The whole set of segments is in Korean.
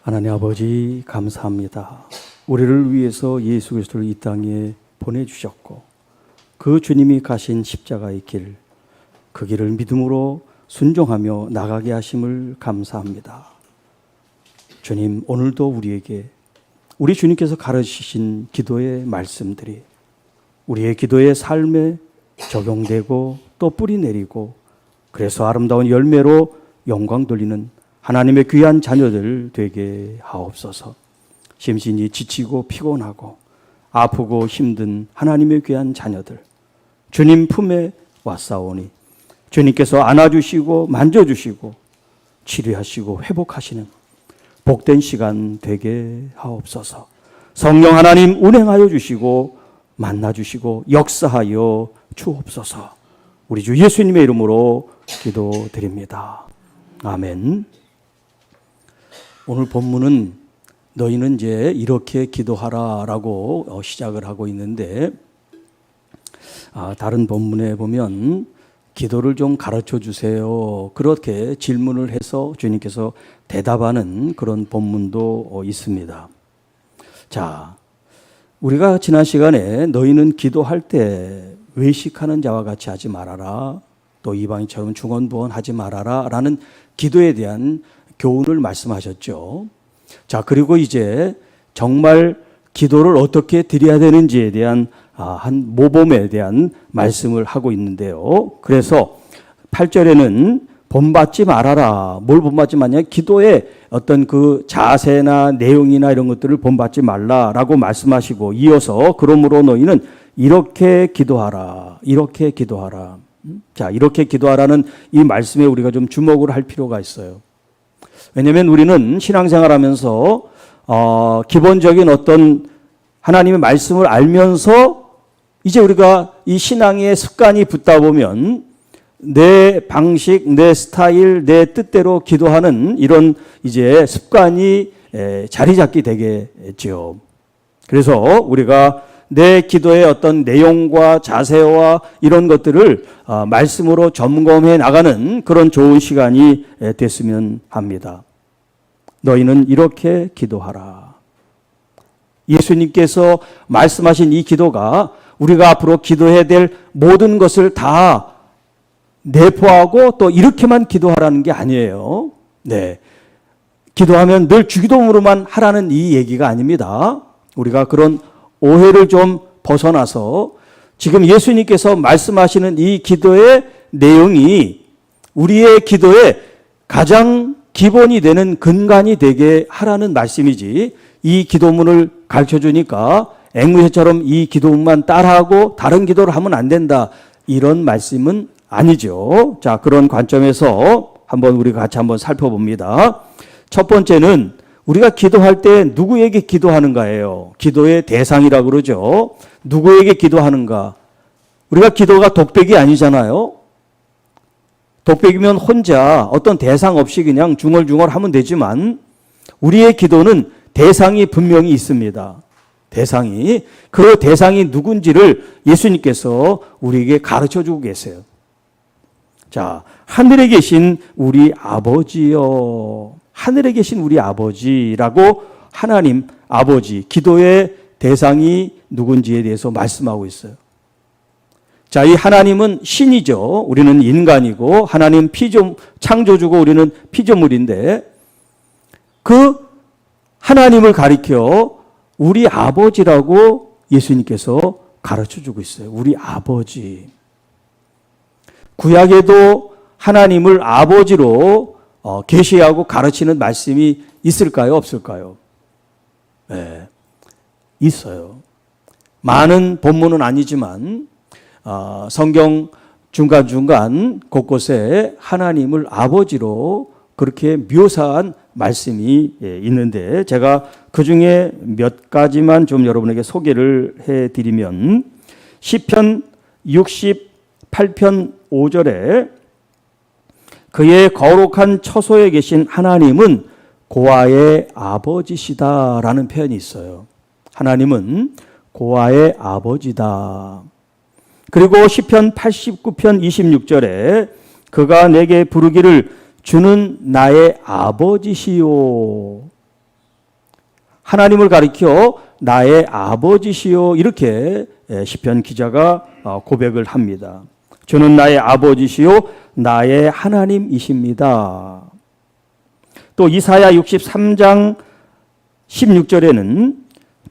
하나님 아버지 감사합니다. 우리를 위해서 예수 그리스도를 이 땅에 보내주셨고 그 주님이 가신 십자가의 길, 그 길을 믿음으로 순종하며 나가게 하심을 감사합니다. 주님, 오늘도 우리에게 우리 주님께서 가르치신 기도의 말씀들이 우리의 기도의 삶에 적용되고 또 뿌리 내리고 그래서 아름다운 열매로 영광 돌리는 하나님의 귀한 자녀들 되게 하옵소서. 심신이 지치고 피곤하고 아프고 힘든 하나님의 귀한 자녀들 주님 품에 왔사오니 주님께서 안아주시고 만져주시고 치료하시고 회복하시는 복된 시간 되게 하옵소서. 성령 하나님 운행하여 주시고 만나주시고 역사하여 주옵소서. 우리 주 예수님의 이름으로 기도드립니다. 아멘. 오늘 본문은 너희는 이제 이렇게 기도하라라고 시작을 하고 있는데 다른 본문에 보면 기도를 좀 가르쳐 주세요. 그렇게 질문을 해서 주님께서 대답하는 그런 본문도 있습니다. 자, 우리가 지난 시간에 너희는 기도할 때 외식하는 자와 같이 하지 말아라. 또 이방인처럼 중언부언하지 말아라. 라는 기도에 대한 교훈을 말씀하셨죠. 자, 그리고 이제 정말 기도를 어떻게 드려야 되는지에 대한 한 모범에 대한 말씀을 하고 있는데요. 그래서 8절에는 본받지 말아라. 뭘 본받지 말냐? 기도의 어떤 그 자세나 내용이나 이런 것들을 본받지 말라라고 말씀하시고 이어서 그러므로 너희는 이렇게 기도하라. 이렇게 기도하라. 자, 이렇게 기도하라는 이 말씀에 우리가 좀 주목을 할 필요가 있어요. 왜냐하면 우리는 신앙생활하면서 기본적인 어떤 하나님의 말씀을 알면서 이제 우리가 이 신앙의 습관이 붙다 보면 내 방식, 내 스타일, 내 뜻대로 기도하는 이런 이제 습관이 자리 잡게 되겠죠. 그래서 우리가 내 기도의 어떤 내용과 자세와 이런 것들을 말씀으로 점검해 나가는 그런 좋은 시간이 됐으면 합니다. 너희는 이렇게 기도하라. 예수님께서 말씀하신 이 기도가 우리가 앞으로 기도해야 될 모든 것을 다 내포하고 또 이렇게만 기도하라는 게 아니에요. 네. 기도하면 늘 주기도문으로만 하라는 이 얘기가 아닙니다. 우리가 그런 오해를 좀 벗어나서 지금 예수님께서 말씀하시는 이 기도의 내용이 우리의 기도의 가장 기본이 되는 근간이 되게 하라는 말씀이지 이 기도문을 가르쳐 주니까 앵무새처럼 이 기도문만 따라하고 다른 기도를 하면 안 된다. 이런 말씀은 아니죠. 자, 그런 관점에서 우리 같이 한번 살펴봅니다. 첫 번째는 우리가 기도할 때 누구에게 기도하는가예요. 기도의 대상이라고 그러죠. 누구에게 기도하는가. 우리가 기도가 독백이 아니잖아요. 독백이면 혼자 어떤 대상 없이 그냥 중얼중얼 하면 되지만 우리의 기도는 대상이 분명히 있습니다. 대상이. 그 대상이 누군지를 예수님께서 우리에게 가르쳐주고 계세요. 자, 하늘에 계신 우리 아버지요. 하늘에 계신 우리 아버지라고 하나님 아버지, 기도의 대상이 누군지에 대해서 말씀하고 있어요. 자, 이 하나님은 신이죠. 우리는 인간이고 하나님 창조주고 우리는 피조물인데 그 하나님을 가리켜 우리 아버지라고 예수님께서 가르쳐주고 있어요. 우리 아버지. 구약에도 하나님을 아버지로 계시하고 가르치는 말씀이 있을까요? 없을까요? 네, 있어요. 많은 본문은 아니지만 성경 중간중간 곳곳에 하나님을 아버지로 그렇게 묘사한 말씀이 있는데 제가 그중에 몇 가지만 좀 여러분에게 소개를 해드리면 시편 68편 5절에 그의 거룩한 처소에 계신 하나님은 고아의 아버지시다라는 표현이 있어요. 하나님은 고아의 아버지다. 그리고 시편 89편 26절에 그가 내게 부르기를 주는 나의 아버지시요. 하나님을 가리켜 나의 아버지시요 이렇게 시편 기자가 고백을 합니다. 주는 나의 아버지시요 나의 하나님이십니다. 또 이사야 63장 16절에는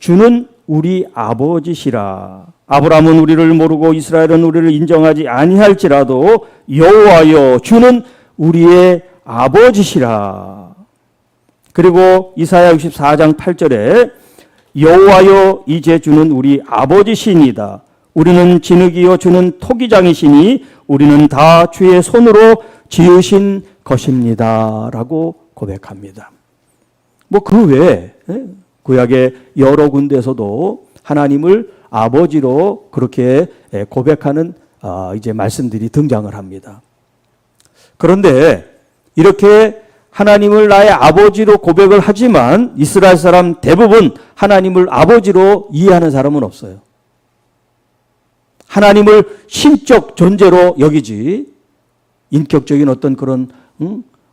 주는 우리 아버지시라. 아브라함은 우리를 모르고 이스라엘은 우리를 인정하지 아니할지라도 여호와여 주는 우리의 아버지시라. 그리고 이사야 64장 8절에 여호와여 이제 주는 우리 아버지시니이다. 우리는 진흙이요 주는 토기장이시니 우리는 다 주의 손으로 지으신 것입니다. 라고 고백합니다. 뭐 그 외에 구약의 여러 군데에서도 하나님을 아버지로 그렇게 고백하는 이제 말씀들이 등장을 합니다. 그런데 이렇게 하나님을 나의 아버지로 고백을 하지만 이스라엘 사람 대부분 하나님을 아버지로 이해하는 사람은 없어요. 하나님을 신적 존재로 여기지 인격적인 어떤 그런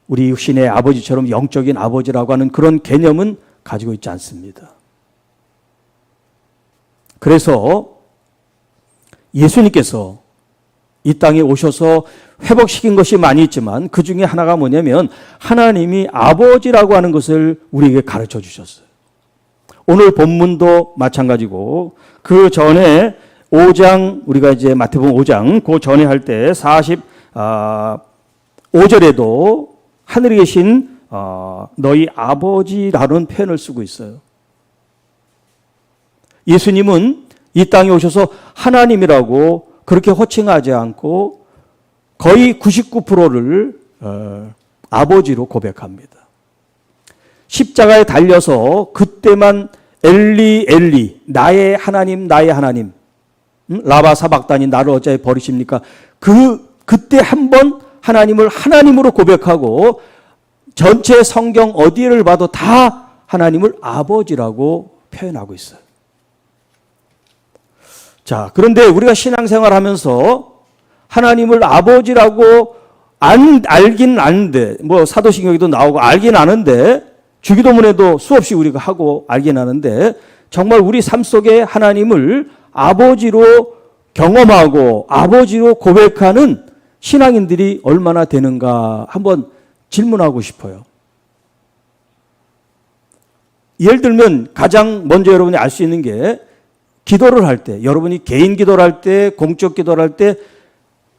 우리 육신의 아버지처럼 영적인 아버지라고 하는 그런 개념은 가지고 있지 않습니다. 그래서 예수님께서 이 땅에 오셔서 회복시킨 것이 많이 있지만 그 중에 하나가 뭐냐면 하나님이 아버지라고 하는 것을 우리에게 가르쳐 주셨어요. 오늘 본문도 마찬가지고 그 전에 5장 우리가 이제 마태복음 5장 그 전에 할 때 45절에도 하늘에 계신 너희 아버지라는 표현을 쓰고 있어요. 예수님은 이 땅에 오셔서 하나님이라고 그렇게 호칭하지 않고 거의 99%를 아버지로 고백합니다. 십자가에 달려서 그때만 엘리 엘리 나의 하나님 나의 하나님 라바 사박다니 나를 어찌하여 버리십니까? 그때 한 번 하나님을 하나님으로 고백하고 전체 성경 어디를 봐도 다 하나님을 아버지라고 표현하고 있어요. 자, 그런데 우리가 신앙생활 하면서 하나님을 아버지라고 알긴 아는데, 뭐 사도신경에도 나오고 알긴 아는데, 주기도문에도 수없이 우리가 하고 알긴 아는데, 정말 우리 삶 속에 하나님을 아버지로 경험하고 아버지로 고백하는 신앙인들이 얼마나 되는가 한번 질문하고 싶어요. 예를 들면 가장 먼저 여러분이 알 수 있는 게 기도를 할 때, 여러분이 개인 기도를 할 때, 공적 기도를 할 때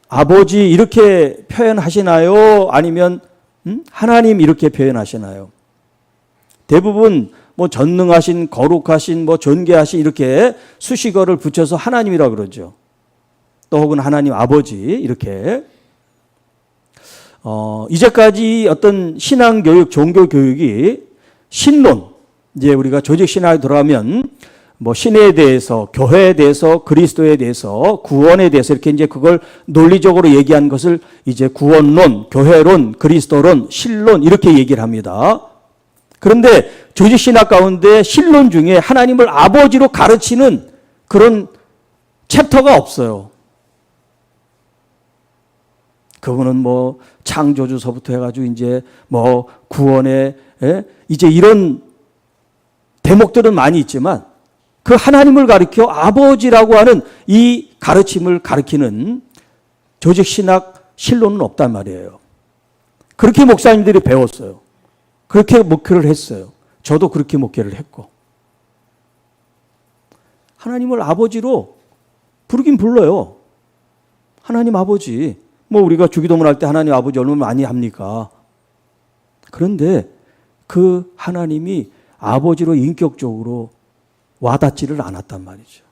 아버지 이렇게 표현하시나요? 아니면 하나님 이렇게 표현하시나요? 대부분 뭐 전능하신, 거룩하신, 뭐 존귀하신 이렇게 수식어를 붙여서 하나님이라고 그러죠. 또 혹은 하나님 아버지 이렇게. 이제까지 어떤 신앙교육, 종교교육이 신론, 이제 우리가 조직신학에 들어가면 뭐 신에 대해서, 교회에 대해서, 그리스도에 대해서, 구원에 대해서 이렇게 이제 그걸 논리적으로 얘기한 것을 이제 구원론, 교회론, 그리스도론, 신론 이렇게 얘기를 합니다. 그런데 조직신학 가운데 신론 중에 하나님을 아버지로 가르치는 그런 챕터가 없어요. 그거는 뭐 창조주서부터 해가지고 이제 뭐 구원에 이제 이런 대목들은 많이 있지만 그 하나님을 가리켜 아버지라고 하는 이 가르침을 가리키는 조직신학 신론은 없단 말이에요. 그렇게 목사님들이 배웠어요. 그렇게 목회를 했어요. 저도 그렇게 목회를 했고. 하나님을 아버지로 부르긴 불러요. 하나님 아버지. 뭐 우리가 주기도문 할 때 하나님 아버지 얼마나 많이 합니까? 그런데 그 하나님이 아버지로 인격적으로 와닿지를 않았단 말이죠.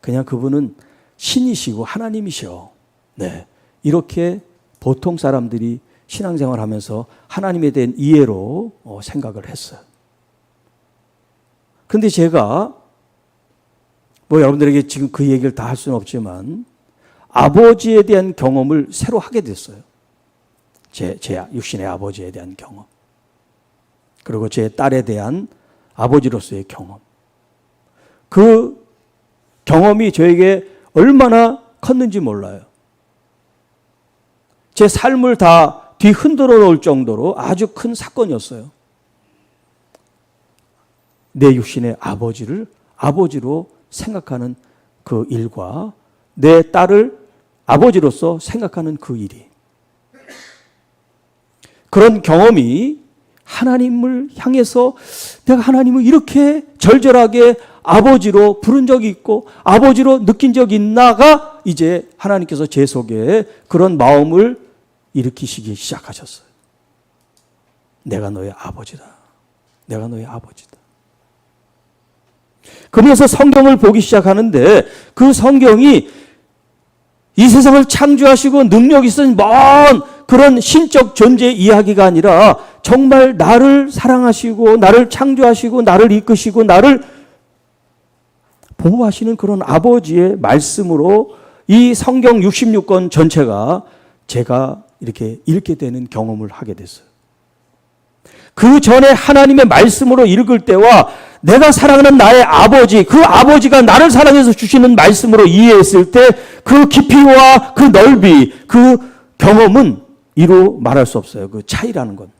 그냥 그분은 신이시고 하나님이셔. 네. 이렇게 보통 사람들이 신앙생활 하면서 하나님에 대한 이해로 생각을 했어요. 그런데 제가 뭐 여러분들에게 지금 그 얘기를 다 할 수는 없지만 아버지에 대한 경험을 새로 하게 됐어요. 제 육신의 아버지에 대한 경험. 그리고 제 딸에 대한 아버지로서의 경험. 그 경험이 저에게 얼마나 컸는지 몰라요. 제 삶을 다 뒤흔들어 놓을 정도로 아주 큰 사건이었어요. 내 육신의 아버지를 아버지로 생각하는 그 일과 내 딸을 아버지로서 생각하는 그 일이, 그런 경험이 하나님을 향해서 내가 하나님을 이렇게 절절하게 아버지로 부른 적이 있고 아버지로 느낀 적이 있나가 이제 하나님께서 제 속에 그런 마음을 일으키시기 시작하셨어요. 내가 너의 아버지다. 내가 너의 아버지다. 그러면서 성경을 보기 시작하는데 그 성경이 이 세상을 창조하시고 능력 있은 먼 그런 신적 존재 이야기가 아니라 정말 나를 사랑하시고 나를 창조하시고 나를 이끄시고 나를 보호하시는 그런 아버지의 말씀으로 이 성경 66권 전체가 제가 이렇게 읽게 되는 경험을 하게 됐어요. 그 전에 하나님의 말씀으로 읽을 때와 내가 사랑하는 나의 아버지, 그 아버지가 나를 사랑해서 주시는 말씀으로 이해했을 때 그 깊이와 그 넓이, 그 경험은 이루 말할 수 없어요. 그 차이라는 건.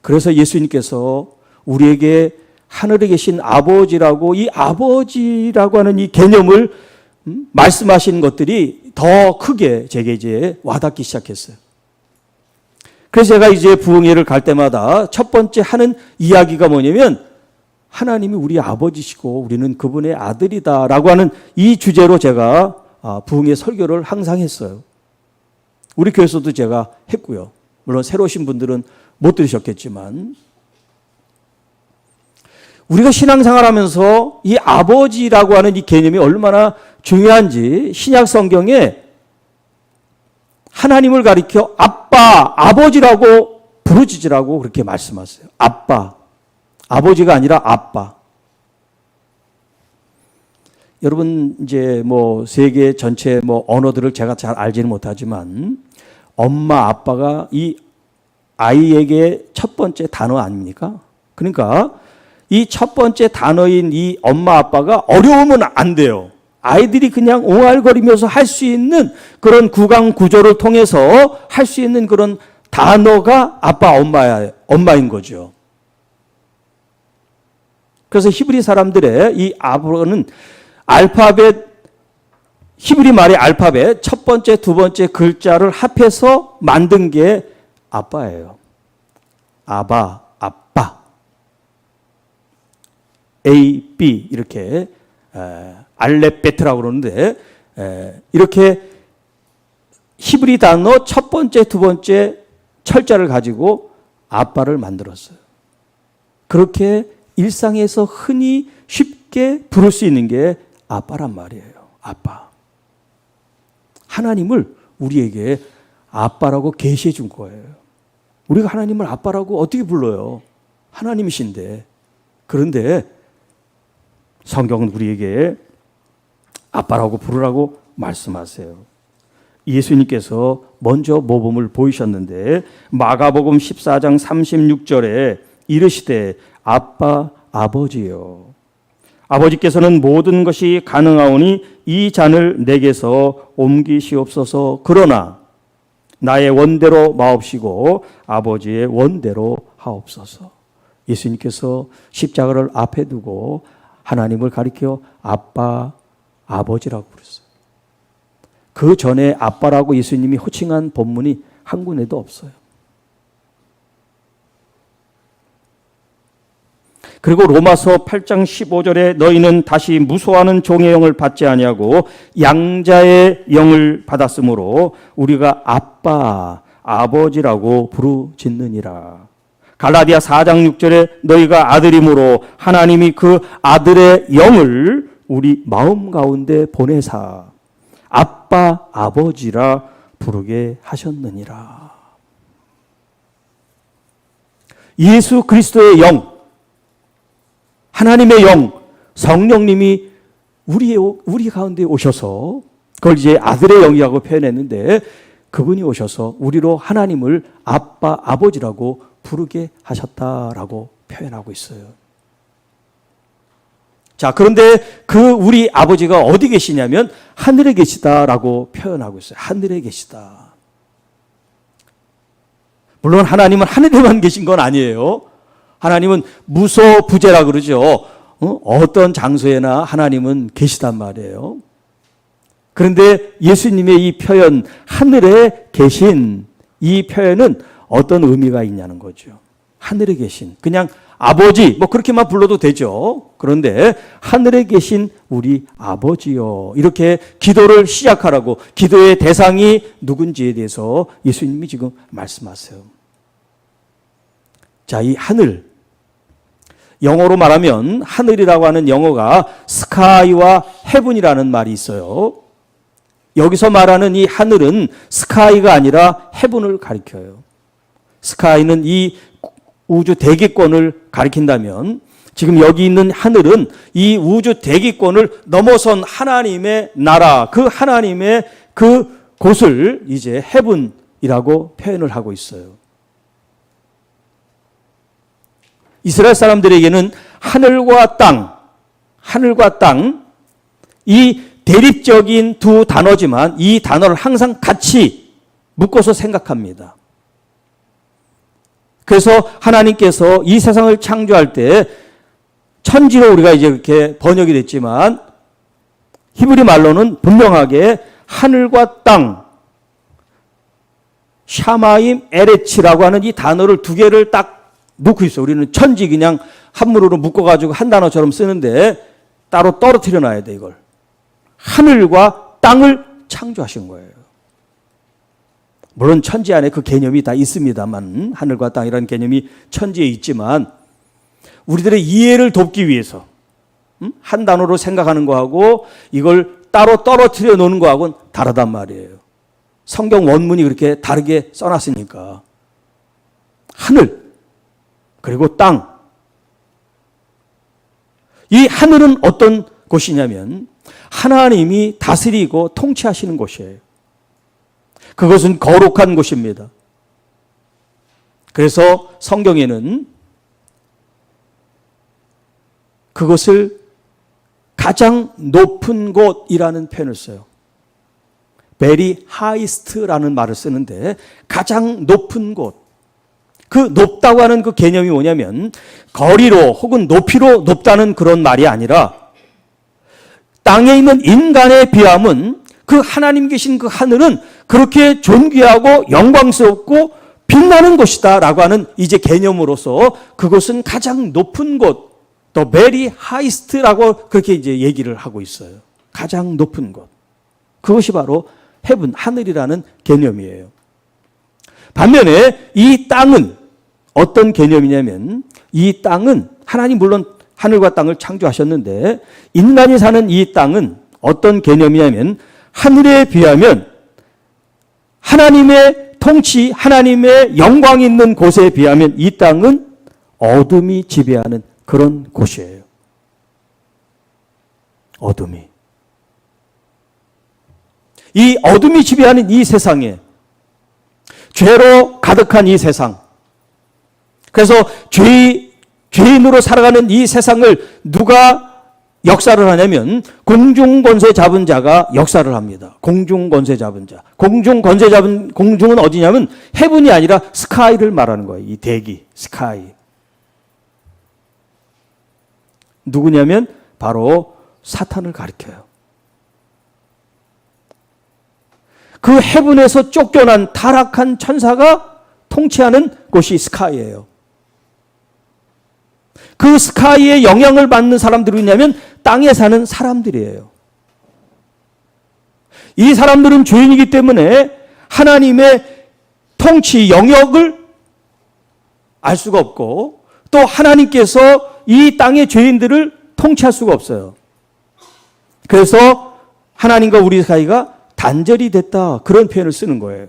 그래서 예수님께서 우리에게 하늘에 계신 아버지라고, 이 아버지라고 하는 이 개념을 말씀하신 것들이 더 크게 제게 이제 와닿기 시작했어요. 그래서 제가 이제 부흥회를 갈 때마다 첫 번째 하는 이야기가 뭐냐면 하나님이 우리 아버지시고 우리는 그분의 아들이다라고 하는 이 주제로 제가 부흥회 설교를 항상 했어요. 우리 교회에서도 제가 했고요. 물론 새로 오신 분들은 못 들으셨겠지만 우리가 신앙생활하면서 이 아버지라고 하는 이 개념이 얼마나 중요한지 신약 성경에 하나님을 가리켜 아빠, 아버지라고 부르짖으라고 그렇게 말씀하세요. 아빠, 아버지가 아니라 아빠. 여러분 이제 뭐 세계 전체 뭐 언어들을 제가 잘 알지는 못하지만 엄마, 아빠가 이 아이에게 첫 번째 단어 아닙니까? 그러니까 이 첫 번째 단어인 이 엄마, 아빠가 어려우면 안 돼요. 아이들이 그냥 옹알거리면서 할 수 있는 그런 구강 구조를 통해서 할 수 있는 그런 단어가 아빠, 엄마인 거죠. 그래서 히브리 사람들의 이 아버는 알파벳, 히브리 말의 알파벳 첫 번째, 두 번째 글자를 합해서 만든 게 아빠예요. 아바, 아빠. A, B 이렇게 알렙베트라고 그러는데 이렇게 히브리 단어 첫 번째, 두 번째 철자를 가지고 아빠를 만들었어요. 그렇게 일상에서 흔히 쉽게 부를 수 있는 게 아빠란 말이에요. 아빠. 하나님을 우리에게 아빠라고 계시해 준 거예요. 우리가 하나님을 아빠라고 어떻게 불러요? 하나님이신데. 그런데 성경은 우리에게 아빠라고 부르라고 말씀하세요. 예수님께서 먼저 모범을 보이셨는데 마가복음 14장 36절에 이르시되 아빠, 아버지요. 아버지께서는 모든 것이 가능하오니 이 잔을 내게서 옮기시옵소서. 그러나 나의 원대로 마옵시고 아버지의 원대로 하옵소서. 예수님께서 십자가를 앞에 두고 하나님을 가리켜 아빠, 아버지라고 부르셨어요. 그 전에 아빠라고 예수님이 호칭한 본문이 한 군데도 없어요. 그리고 로마서 8장 15절에 너희는 다시 무소하는 종의 영을 받지 아니하고 양자의 영을 받았으므로 우리가 아빠, 아버지라고 부르짖느니라. 갈라디아 4장 6절에 너희가 아들이므로 하나님이 그 아들의 영을 우리 마음 가운데 보내사 아빠, 아버지라 부르게 하셨느니라. 예수 그리스도의 영, 하나님의 영, 성령님이 우리 가운데 오셔서 그걸 이제 아들의 영이라고 표현했는데 그분이 오셔서 우리로 하나님을 아빠, 아버지라고 부르게 하셨다라고 표현하고 있어요. 자, 그런데 그 우리 아버지가 어디 계시냐면 하늘에 계시다라고 표현하고 있어요. 하늘에 계시다. 물론 하나님은 하늘에만 계신 건 아니에요. 하나님은 무소부재라 그러죠. 어떤 장소에나 하나님은 계시단 말이에요. 그런데 예수님의 이 표현, 하늘에 계신 이 표현은 어떤 의미가 있냐는 거죠. 하늘에 계신, 그냥 아버지, 뭐 그렇게만 불러도 되죠. 그런데 하늘에 계신 우리 아버지요. 이렇게 기도를 시작하라고, 기도의 대상이 누군지에 대해서 예수님이 지금 말씀하세요. 자, 이 하늘, 영어로 말하면 하늘이라고 하는 영어가 스카이와 헤븐이라는 말이 있어요. 여기서 말하는 이 하늘은 스카이가 아니라 헤븐을 가리켜요. 스카이는 이 우주 대기권을 가리킨다면 지금 여기 있는 하늘은 이 우주 대기권을 넘어선 하나님의 나라, 그 하나님의 그 곳을 이제 헤븐이라고 표현을 하고 있어요. 이스라엘 사람들에게는 하늘과 땅, 이 대립적인 두 단어지만 이 단어를 항상 같이 묶어서 생각합니다. 그래서 하나님께서 이 세상을 창조할 때 천지로 우리가 이제 이렇게 번역이 됐지만 히브리 말로는 분명하게 하늘과 땅, 샤마임 에레치라고 하는 이 단어를 두 개를 딱 놓고 있어요. 우리는 천지 그냥 한문으로 묶어가지고 한 단어처럼 쓰는데 따로 떨어뜨려 놔야 돼, 이걸. 하늘과 땅을 창조하신 거예요. 물론 천지 안에 그 개념이 다 있습니다만, 하늘과 땅이라는 개념이 천지에 있지만 우리들의 이해를 돕기 위해서 한 단어로 생각하는 거하고 이걸 따로 떨어뜨려 놓는 거하고는 다르단 말이에요. 성경 원문이 그렇게 다르게 써놨으니까. 하늘, 그리고 땅. 이 하늘은 어떤 곳이냐면 하나님이 다스리고 통치하시는 곳이에요. 그것은 거룩한 곳입니다. 그래서 성경에는 그것을 가장 높은 곳이라는 표현을 써요. very highest라는 말을 쓰는데 가장 높은 곳. 그 높다고 하는 그 개념이 뭐냐면 거리로 혹은 높이로 높다는 그런 말이 아니라 땅에 있는 인간에 비하면 그 하나님 계신 그 하늘은 그렇게 존귀하고 영광스럽고 빛나는 곳이다 라고 하는 이제 개념으로서 그것은 가장 높은 곳, 또 very highest라고 그렇게 이제 얘기를 하고 있어요. 가장 높은 곳. 그것이 바로 heaven, 하늘이라는 개념이에요. 반면에 이 땅은 어떤 개념이냐면 이 땅은 하나님 물론 하늘과 땅을 창조하셨는데 인간이 사는 이 땅은 어떤 개념이냐면 하늘에 비하면 하나님의 통치, 하나님의 영광이 있는 곳에 비하면 이 땅은 어둠이 지배하는 그런 곳이에요. 어둠이. 이 어둠이 지배하는 이 세상에 죄로 가득한 이 세상. 그래서 죄인으로 살아가는 이 세상을 누가 역사를 하냐면 공중권세 잡은 자가 역사를 합니다. 공중권세 잡은 자. 공중권세 잡은 공중은 어디냐면 헤븐이 아니라 스카이를 말하는 거예요. 이 대기, 스카이. 누구냐면 바로 사탄을 가리켜요. 그 헤븐에서 쫓겨난 타락한 천사가 통치하는 곳이 스카이예요. 그 스카이의 영향을 받는 사람들이 있냐면 땅에 사는 사람들이에요. 이 사람들은 죄인이기 때문에 하나님의 통치 영역을 알 수가 없고 또 하나님께서 이 땅의 죄인들을 통치할 수가 없어요. 그래서 하나님과 우리 사이가 단절이 됐다. 그런 표현을 쓰는 거예요.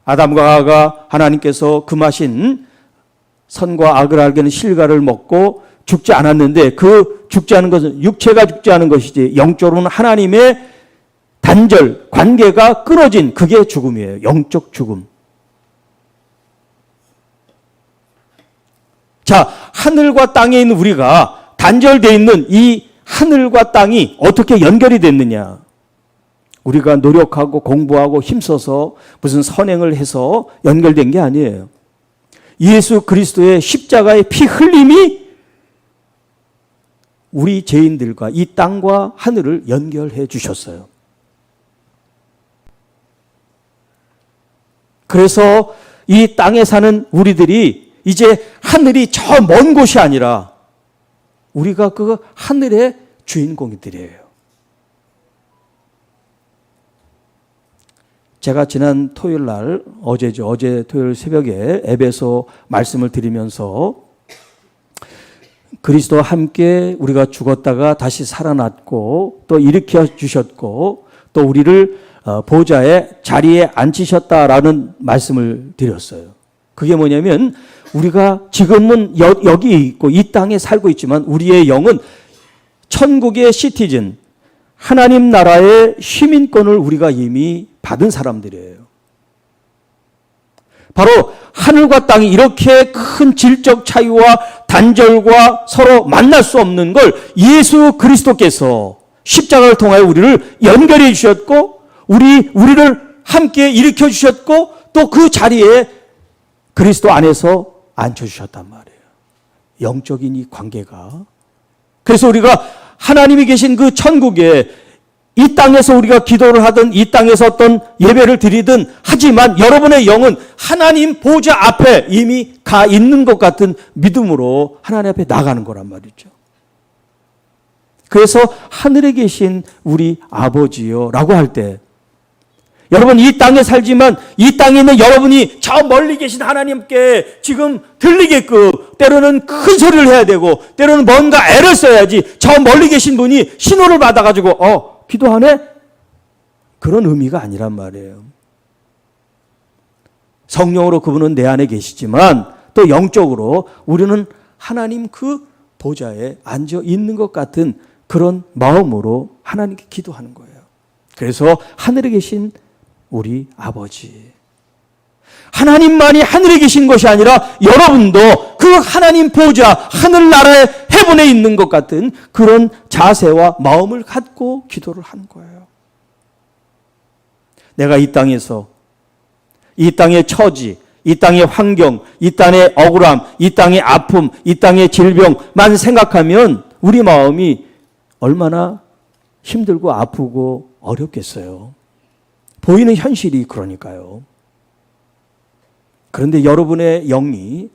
아담과 하와가 하나님께서 금하신 선과 악을 알게는 실과를 먹고 죽지 않았는데 그 죽지 않은 것은 육체가 죽지 않은 것이지 영적으로는 하나님의 단절, 관계가 끊어진 그게 죽음이에요. 영적 죽음. 자, 하늘과 땅에 있는 우리가 단절되어 있는 이 하늘과 땅이 어떻게 연결이 됐느냐. 우리가 노력하고 공부하고 힘써서 무슨 선행을 해서 연결된 게 아니에요. 예수 그리스도의 십자가의 피 흘림이 우리 죄인들과 이 땅과 하늘을 연결해 주셨어요. 그래서 이 땅에 사는 우리들이 이제 하늘이 저 먼 곳이 아니라 우리가 그 하늘의 주인공들이에요. 제가 지난 토요일 날, 어제 토요일 새벽에 에베소 말씀을 드리면서 그리스도와 함께 우리가 죽었다가 다시 살아났고 또 일으켜 주셨고 또 우리를 보좌의 자리에 앉히셨다라는 말씀을 드렸어요. 그게 뭐냐면 우리가 지금은 여기 있고 이 땅에 살고 있지만 우리의 영은 천국의 시티즌, 하나님 나라의 시민권을 우리가 이미 받은 사람들이에요. 바로 하늘과 땅이 이렇게 큰 질적 차이와 단절과 서로 만날 수 없는 걸 예수 그리스도께서 십자가를 통하여 우리를 연결해 주셨고 우리를 함께 일으켜 주셨고 또 그 자리에 그리스도 안에서 앉혀주셨단 말이에요. 영적인 이 관계가. 그래서 우리가 하나님이 계신 그 천국에 이 땅에서 우리가 기도를 하든 이 땅에서 어떤 예배를 드리든 하지만 여러분의 영은 하나님 보좌 앞에 이미 가 있는 것 같은 믿음으로 하나님 앞에 나가는 거란 말이죠. 그래서 하늘에 계신 우리 아버지요 라고 할 때 여러분 이 땅에 살지만 이 땅에 있는 여러분이 저 멀리 계신 하나님께 지금 들리게끔 때로는 큰 소리를 해야 되고 때로는 뭔가 애를 써야지 저 멀리 계신 분이 신호를 받아가지고 기도하네? 그런 의미가 아니란 말이에요. 성령으로 그분은 내 안에 계시지만 또 영적으로 우리는 하나님 그 보좌에 앉아 있는 것 같은 그런 마음으로 하나님께 기도하는 거예요. 그래서 하늘에 계신 우리 아버지. 하나님만이 하늘에 계신 것이 아니라 여러분도 그 하나님 보좌, 하늘나라의 해분에 있는 것 같은 그런 자세와 마음을 갖고 기도를 하는 거예요. 내가 이 땅에서 이 땅의 처지, 이 땅의 환경, 이 땅의 억울함, 이 땅의 아픔, 이 땅의 질병만 생각하면 우리 마음이 얼마나 힘들고 아프고 어렵겠어요. 보이는 현실이 그러니까요. 그런데 여러분의 영이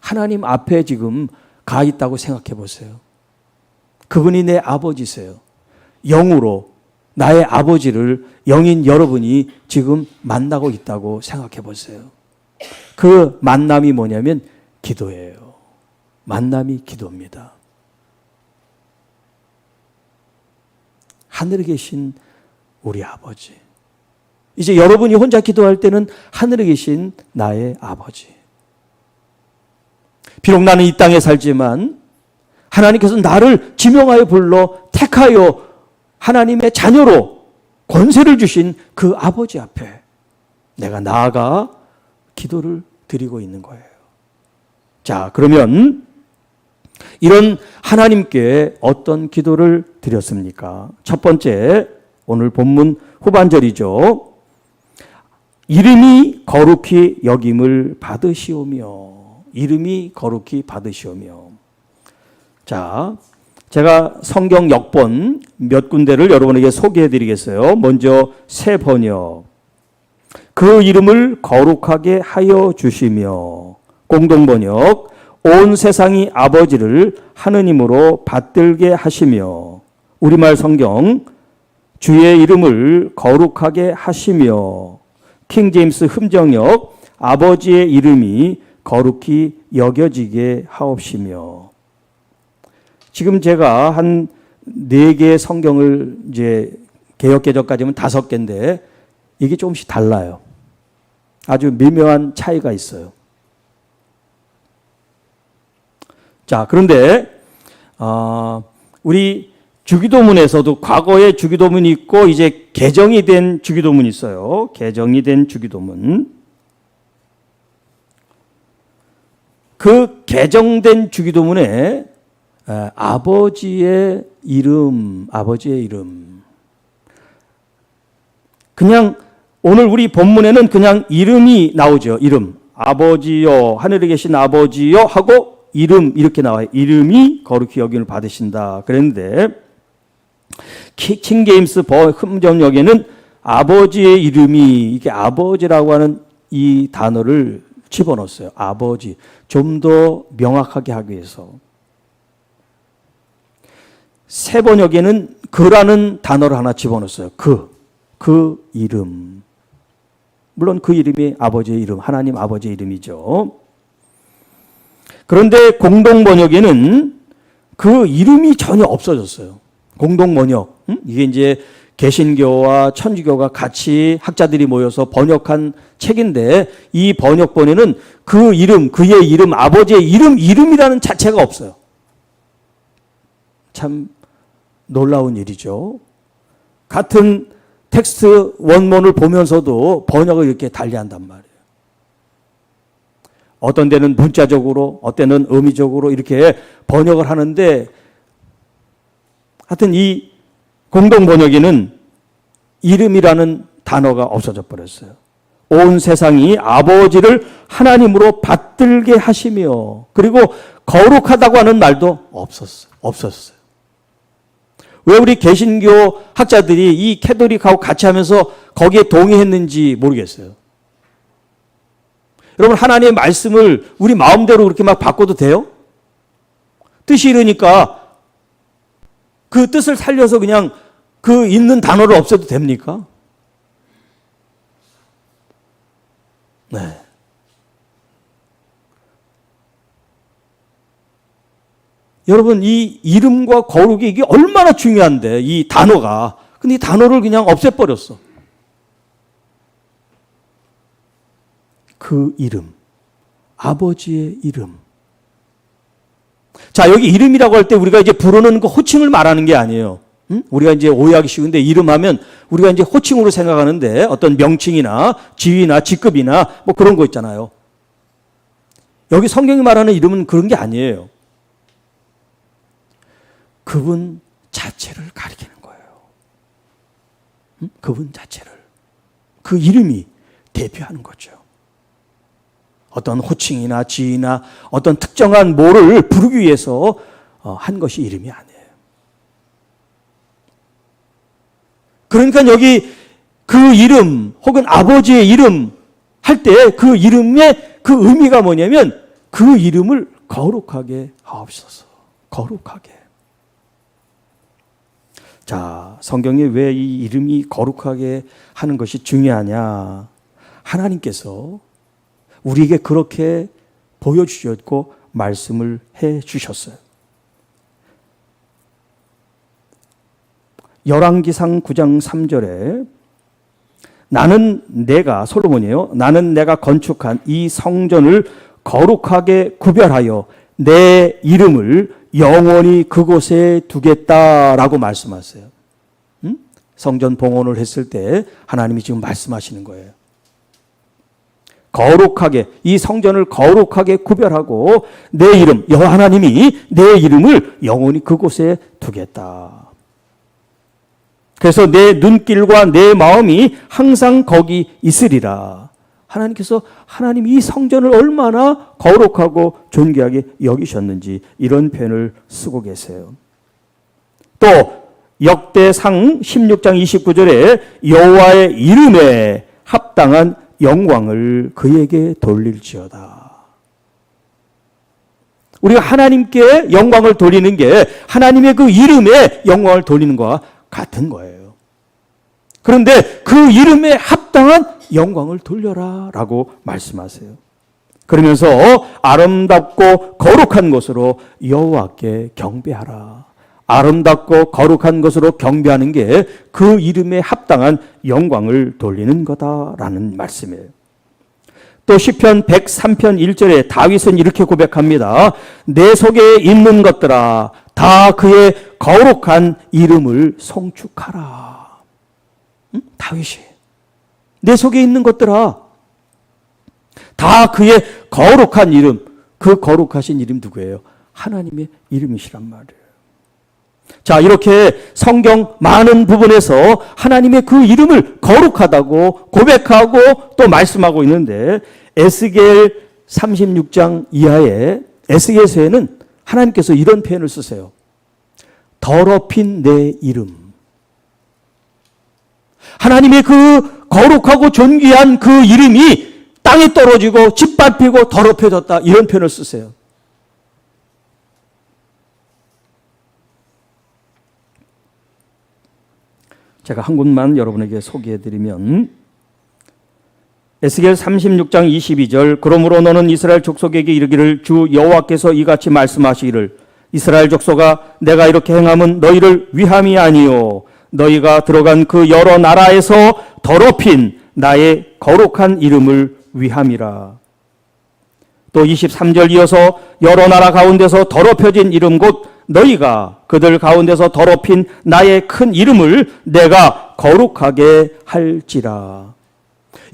하나님 앞에 지금 가 있다고 생각해 보세요. 그분이 내 아버지세요. 영으로 나의 아버지를 영인 여러분이 지금 만나고 있다고 생각해 보세요. 그 만남이 뭐냐면 기도예요. 만남이 기도입니다. 하늘에 계신 우리 아버지. 이제 여러분이 혼자 기도할 때는 하늘에 계신 나의 아버지. 비록 나는 이 땅에 살지만 하나님께서 나를 지명하여 불러 택하여 하나님의 자녀로 권세를 주신 그 아버지 앞에 내가 나아가 기도를 드리고 있는 거예요. 자, 그러면 이런 하나님께 어떤 기도를 드렸습니까? 첫 번째, 오늘 본문 후반절이죠. 이름이 거룩히 여김을 받으시오며. 이름이 거룩히 받으시오며. 자, 제가 성경 역번 몇 군데를 여러분에게 소개해 드리겠어요. 먼저 새 번역. 그 이름을 거룩하게 하여 주시며. 공동 번역. 온 세상이 아버지를 하느님으로 받들게 하시며. 우리말 성경. 주의 이름을 거룩하게 하시며. 킹제임스 흠정역. 아버지의 이름이 거룩히 여겨지게 하옵시며. 지금 제가 한 4개의 성경을 이제 개역개정까지는 5개인데 이게 조금씩 달라요. 아주 미묘한 차이가 있어요. 자, 그런데 우리 주기도문에서도 과거에 주기도문이 있고 이제 개정이 된 주기도문이 있어요. 개정이 된 주기도문. 그 개정된 주기도문에 아버지의 이름. 그냥 오늘 우리 본문에는 그냥 이름이 나오죠. 이름. 아버지여, 하늘에 계신 아버지여 하고 이름 이렇게 나와요. 이름이 거룩히 여김을 받으신다. 그랬는데 킹제임스 흠정역에는 아버지의 이름이 이게 아버지라고 하는 이 단어를 집어넣었어요. 아버지. 좀 더 명확하게 하기 위해서. 새 번역에는 그라는 단어를 하나 집어넣었어요. 그 이름. 물론 그 이름이 아버지의 이름, 하나님 아버지의 이름이죠. 그런데 공동 번역에는 그 이름이 전혀 없어졌어요. 공동 번역. 이게 이제 개신교와 천주교가 같이 학자들이 모여서 번역한 책인데 이 번역본에는 그 이름, 그의 이름, 아버지의 이름이라는 자체가 없어요. 참 놀라운 일이죠. 같은 텍스트 원문을 보면서도 번역을 이렇게 달리한단 말이에요. 어떤 데는 문자적으로, 어떤 데는 의미적으로 이렇게 번역을 하는데 하여튼 이 공동 번역에는 이름이라는 단어가 없어져 버렸어요. 온 세상이 아버지를 하나님으로 받들게 하시며 그리고 거룩하다고 하는 말도 없었어요. 왜 우리 개신교 학자들이 이 캐톨릭하고 같이 하면서 거기에 동의했는지 모르겠어요. 여러분 하나님의 말씀을 우리 마음대로 그렇게 막 바꿔도 돼요? 뜻이 이러니까 그 뜻을 살려서 그냥 그 있는 단어를 없애도 됩니까? 네. 여러분 이 이름과 거룩이 이게 얼마나 중요한데 이 단어가. 근데 이 단어를 그냥 없애버렸어. 그 이름. 아버지의 이름. 자, 여기 이름이라고 할 때 우리가 이제 부르는 그 호칭을 말하는 게 아니에요. 우리가 이제 오해하기 쉬운데 이름하면 우리가 이제 호칭으로 생각하는데 어떤 명칭이나 지위나 직급이나 뭐 그런 거 있잖아요. 여기 성경이 말하는 이름은 그런 게 아니에요. 그분 자체를 가리키는 거예요. 그분 자체를. 그 이름이 대표하는 거죠. 어떤 호칭이나 지위나 어떤 특정한 뭐를 부르기 위해서 한 것이 이름이 아니에요. 그러니까 여기 그 이름 혹은 아버지의 이름 할 때 그 이름의 그 의미가 뭐냐면 그 이름을 거룩하게 하옵소서. 거룩하게. 자, 성경에 왜 이 이름이 거룩하게 하는 것이 중요하냐? 하나님께서 우리에게 그렇게 보여주셨고 말씀을 해 주셨어요. 열왕기상 9장 3절에 나는 내가 솔로몬이에요. 나는 내가 건축한 이 성전을 거룩하게 구별하여 내 이름을 영원히 그곳에 두겠다라고 말씀하세요. 성전 봉헌을 했을 때 하나님이 지금 말씀하시는 거예요. 거룩하게 이 성전을 거룩하게 구별하고 내 이름 여호와 하나님이 내 이름을 영원히 그곳에 두겠다. 그래서 내 눈길과 내 마음이 항상 거기 있으리라. 하나님께서 하나님 이 성전을 얼마나 거룩하고 존귀하게 여기셨는지 이런 표현을 쓰고 계세요. 또 역대상 16장 29절에 여호와의 이름에 합당한 영광을 그에게 돌릴지어다. 우리가 하나님께 영광을 돌리는 게 하나님의 그 이름에 영광을 돌리는 것과 같은 거예요. 그런데 그 이름에 합당한 영광을 돌려라 라고 말씀하세요. 그러면서 아름답고 거룩한 것으로 여호와께 경배하라. 아름답고 거룩한 것으로 경배하는 게 그 이름에 합당한 영광을 돌리는 거다라는 말씀이에요. 또 시편 103편 1절에 다윗은 이렇게 고백합니다. 내 속에 있는 것들아 다 그의 거룩한 이름을 송축하라. 다윗이 내 속에 있는 것들아 다 그의 거룩한 이름. 그 거룩하신 이름 누구예요? 하나님의 이름이시란 말이에요. 자, 이렇게 성경 많은 부분에서 하나님의 그 이름을 거룩하다고 고백하고 또 말씀하고 있는데, 에스겔 36장 이하의 에스겔서에는 하나님께서 이런 표현을 쓰세요. 더럽힌 내 이름. 하나님의 그 거룩하고 존귀한 그 이름이 땅에 떨어지고 짓밟히고 더럽혀졌다, 이런 표현을 쓰세요. 제가 한 군만 여러분에게 소개해드리면, 에스겔 36장 22절, 그러므로 너는 이스라엘 족속에게 이르기를 주 여호와께서 이같이 말씀하시기를 이스라엘 족속아 내가 이렇게 행함은 너희를 위함이 아니요 너희가 들어간 그 여러 나라에서 더럽힌 나의 거룩한 이름을 위함이라. 또 23절 이어서 여러 나라 가운데서 더럽혀진 이름 곧 너희가 그들 가운데서 더럽힌 나의 큰 이름을 내가 거룩하게 할지라.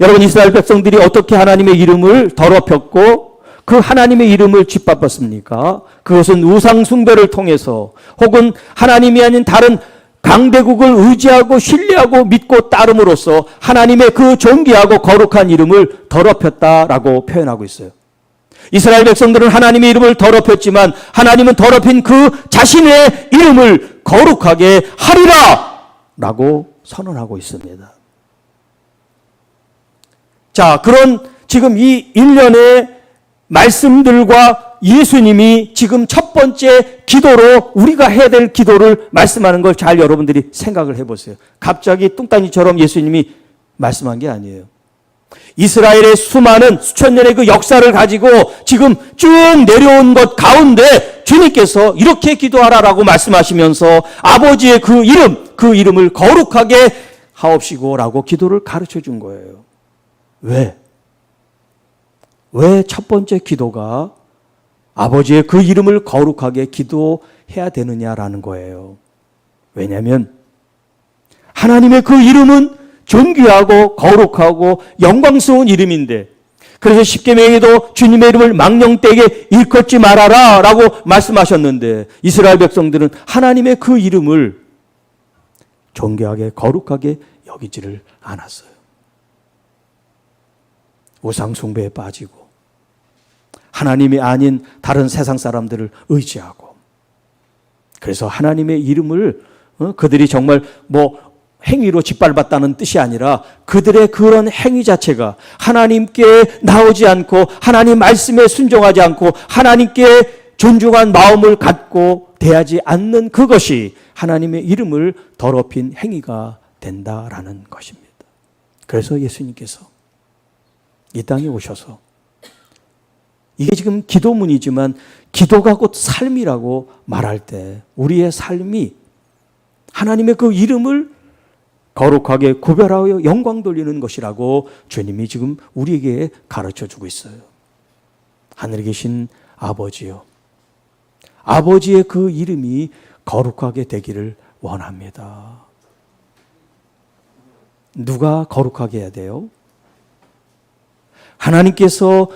여러분, 이스라엘 백성들이 어떻게 하나님의 이름을 더럽혔고 그 하나님의 이름을 짓밟았습니까? 그것은 우상 숭배를 통해서 혹은 하나님이 아닌 다른 강대국을 의지하고 신뢰하고 믿고 따름으로써 하나님의 그 존귀하고 거룩한 이름을 더럽혔다라고 표현하고 있어요. 이스라엘 백성들은 하나님의 이름을 더럽혔지만 하나님은 더럽힌 그 자신의 이름을 거룩하게 하리라 라고 선언하고 있습니다. 자, 그런 지금 이 일련의 말씀들과 예수님이 지금 첫 번째 기도로 우리가 해야 될 기도를 말씀하는 걸 잘 여러분들이 생각을 해보세요. 갑자기 뚱딴이처럼 예수님이 말씀한 게 아니에요. 이스라엘의 수많은 수천 년의 그 역사를 가지고 지금 쭉 내려온 것 가운데 주님께서 이렇게 기도하라라고 말씀하시면서 아버지의 그 이름을 거룩하게 하옵시고라고 기도를 가르쳐 준 거예요. 왜? 왜 첫 번째 기도가 아버지의 그 이름을 거룩하게 기도해야 되느냐라는 거예요. 왜냐하면 하나님의 그 이름은 존귀하고 거룩하고 영광스러운 이름인데, 그래서 십계명에도 주님의 이름을 망령되게 일컫지 말아라 라고 말씀하셨는데 이스라엘 백성들은 하나님의 그 이름을 존귀하게 거룩하게 여기지를 않았어요. 우상 숭배에 빠지고 하나님이 아닌 다른 세상 사람들을 의지하고, 그래서 하나님의 이름을 그들이 정말 행위로 짓밟았다는 뜻이 아니라 그들의 그런 행위 자체가 하나님께 나오지 않고 하나님 말씀에 순종하지 않고 하나님께 존중한 마음을 갖고 대하지 않는 그것이 하나님의 이름을 더럽힌 행위가 된다라는 것입니다. 그래서 예수님께서 이 땅에 오셔서, 이게 지금 기도문이지만 기도가 곧 삶이라고 말할 때 우리의 삶이 하나님의 그 이름을 거룩하게 구별하여 영광 돌리는 것이라고 주님이 지금 우리에게 가르쳐주고 있어요. 하늘에 계신 아버지요, 아버지의 그 이름이 거룩하게 되기를 원합니다. 누가 거룩하게 해야 돼요? 하나님께서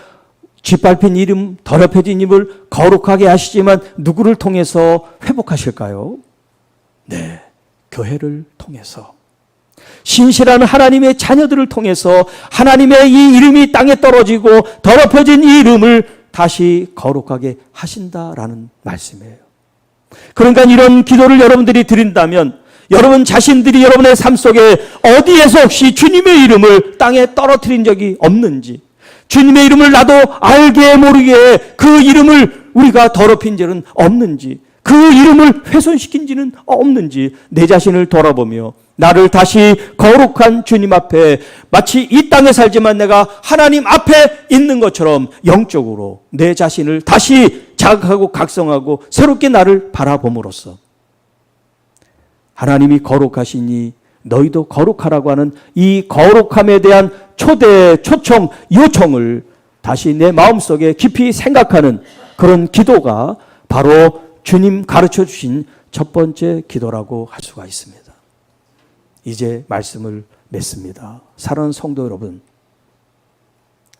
짓밟힌 이름, 더럽혀진 이름을 거룩하게 하시지만 누구를 통해서 회복하실까요? 네, 교회를 통해서, 신실한 하나님의 자녀들을 통해서 하나님의 이 이름이 땅에 떨어지고 더럽혀진 이 이름을 다시 거룩하게 하신다라는 말씀이에요. 그러니까 이런 기도를 여러분들이 드린다면 여러분 자신들이 여러분의 삶 속에 어디에서 혹시 주님의 이름을 땅에 떨어뜨린 적이 없는지, 주님의 이름을 나도 알게 모르게 그 이름을 우리가 더럽힌 적은 없는지, 그 이름을 훼손시킨 지는 없는지 내 자신을 돌아보며 나를 다시 거룩한 주님 앞에, 마치 이 땅에 살지만 내가 하나님 앞에 있는 것처럼 영적으로 내 자신을 다시 자각하고 각성하고 새롭게 나를 바라봄으로써 하나님이 거룩하시니 너희도 거룩하라고 하는 이 거룩함에 대한 초대, 초청, 요청을 다시 내 마음속에 깊이 생각하는 그런 기도가 바로 주님 가르쳐 주신 첫 번째 기도라고 할 수가 있습니다. 이제 말씀을 맺습니다. 사랑하는 성도 여러분,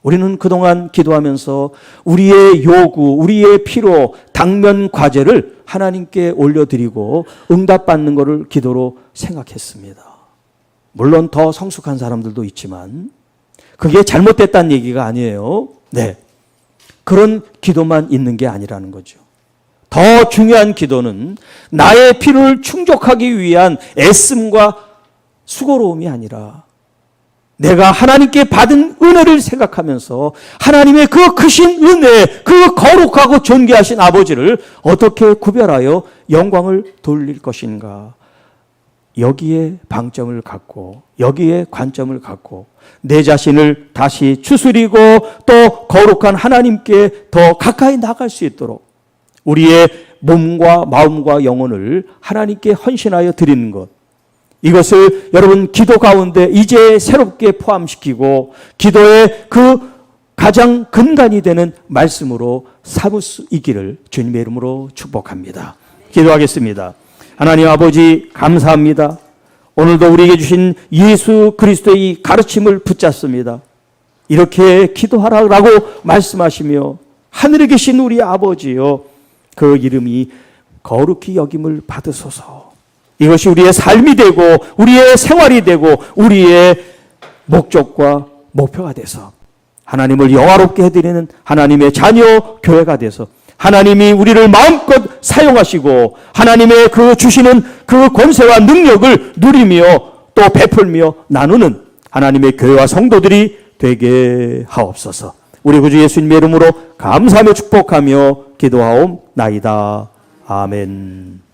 우리는 그동안 기도하면서 우리의 요구, 우리의 필요, 당면 과제를 하나님께 올려드리고 응답받는 것을 기도로 생각했습니다. 물론 더 성숙한 사람들도 있지만 그게 잘못됐다는 얘기가 아니에요. 네, 그런 기도만 있는 게 아니라는 거죠. 더 중요한 기도는 나의 필요를 충족하기 위한 애씀과 수고로움이 아니라 내가 하나님께 받은 은혜를 생각하면서 하나님의 그 크신 은혜, 그 거룩하고 존귀하신 아버지를 어떻게 구별하여 영광을 돌릴 것인가. 여기에 방점을 갖고 여기에 관점을 갖고 내 자신을 다시 추스리고 또 거룩한 하나님께 더 가까이 나갈 수 있도록 우리의 몸과 마음과 영혼을 하나님께 헌신하여 드리는 것, 이것을 여러분 기도 가운데 이제 새롭게 포함시키고 기도의 그 가장 근간이 되는 말씀으로 삼을 수 있기를 주님의 이름으로 축복합니다. 기도하겠습니다. 하나님 아버지 감사합니다. 오늘도 우리에게 주신 예수 그리스도의 이 가르침을 붙잡습니다. 이렇게 기도하라고 말씀하시며 하늘에 계신 우리 아버지여, 그 이름이 거룩히 여김을 받으소서. 이것이 우리의 삶이 되고 우리의 생활이 되고 우리의 목적과 목표가 돼서 하나님을 영화롭게 해드리는 하나님의 자녀 교회가 돼서 하나님이 우리를 마음껏 사용하시고 하나님의 그 주시는 그 권세와 능력을 누리며 또 베풀며 나누는 하나님의 교회와 성도들이 되게 하옵소서. 우리 구주 예수님의 이름으로 감사하며 축복하며 기도하옵나이다. 아멘.